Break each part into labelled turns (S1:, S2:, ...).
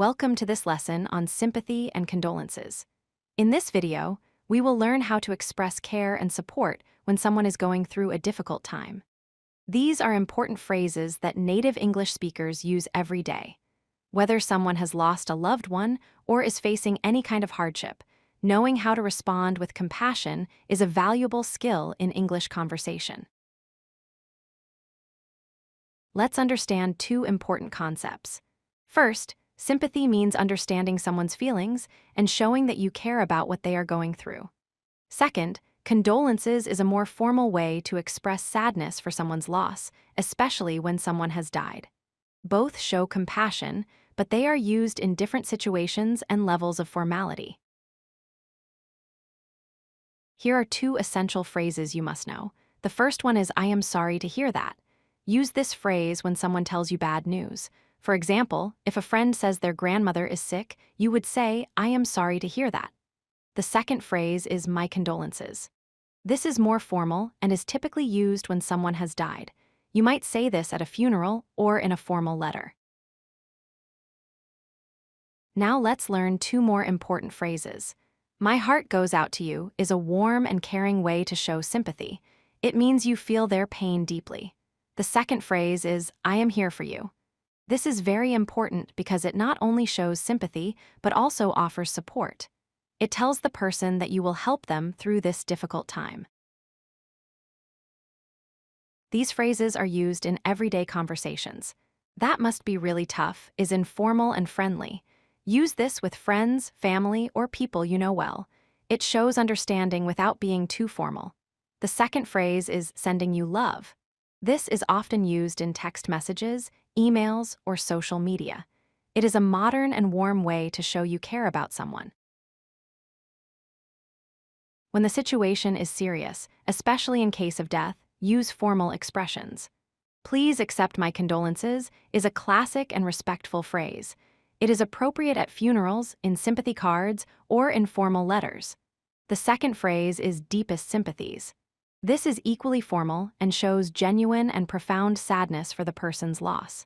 S1: Welcome to this lesson on sympathy and condolences. In this video, we will learn how to express care and support when someone is going through a difficult time. These are important phrases that native English speakers use every day. Whether someone has lost a loved one or is facing any kind of hardship, knowing how to respond with compassion is a valuable skill in English conversation. Let's understand two important concepts. First, sympathy means understanding someone's feelings and showing that you care about what they are going through. Second, condolences is a more formal way to express sadness for someone's loss, especially when someone has died. Both show compassion, but they are used in different situations and levels of formality. Here are two essential phrases you must know. The first one is, "I am sorry to hear that." Use this phrase when someone tells you bad news. For example, if a friend says their grandmother is sick, you would say, "I am sorry to hear that." The second phrase is, "My condolences." This is more formal and is typically used when someone has died. You might say this at a funeral or in a formal letter. Now let's learn two more important phrases. "My heart goes out to you" is a warm and caring way to show sympathy. It means you feel their pain deeply. The second phrase is, "I am here for you." This is very important because it not only shows sympathy, but also offers support. It tells the person that you will help them through this difficult time. These phrases are used in everyday conversations. "That must be really tough" is informal and friendly. Use this with friends, family, or people you know well. It shows understanding without being too formal. The second phrase is, "sending you love." This is often used in text messages, emails, or social media. It is a modern and warm way to show you care about someone. When the situation is serious, especially in case of death, use formal expressions. "Please accept my condolences" is a classic and respectful phrase. It is appropriate at funerals, in sympathy cards, or in formal letters. The second phrase is, "deepest sympathies." This is equally formal and shows genuine and profound sadness for the person's loss.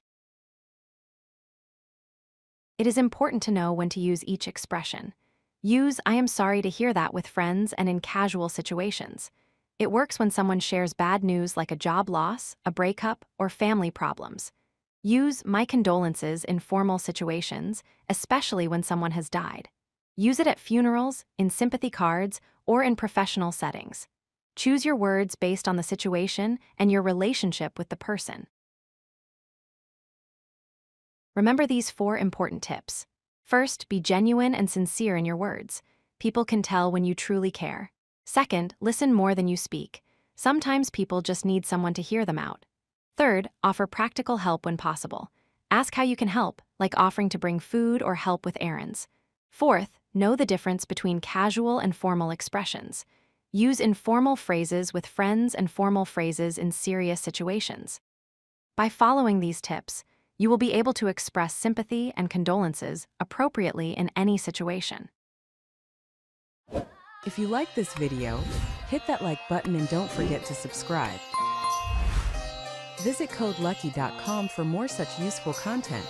S1: It is important to know when to use each expression. Use "I am sorry to hear that" with friends and in casual situations. It works when someone shares bad news like a job loss, a breakup, or family problems. Use "my condolences" in formal situations, especially when someone has died. Use it at funerals, in sympathy cards, or in professional settings. Choose your words based on the situation and your relationship with the person. Remember these four important tips. First, be genuine and sincere in your words. People can tell when you truly care. Second, listen more than you speak. Sometimes people just need someone to hear them out. Third, offer practical help when possible. Ask how you can help, like offering to bring food or help with errands. Fourth, know the difference between casual and formal expressions. Use informal phrases with friends and formal phrases in serious situations. By following these tips, you will be able to express sympathy and condolences appropriately in any situation.
S2: If you like this video, hit that like button and don't forget to subscribe. Visit codelucky.com for more such useful content.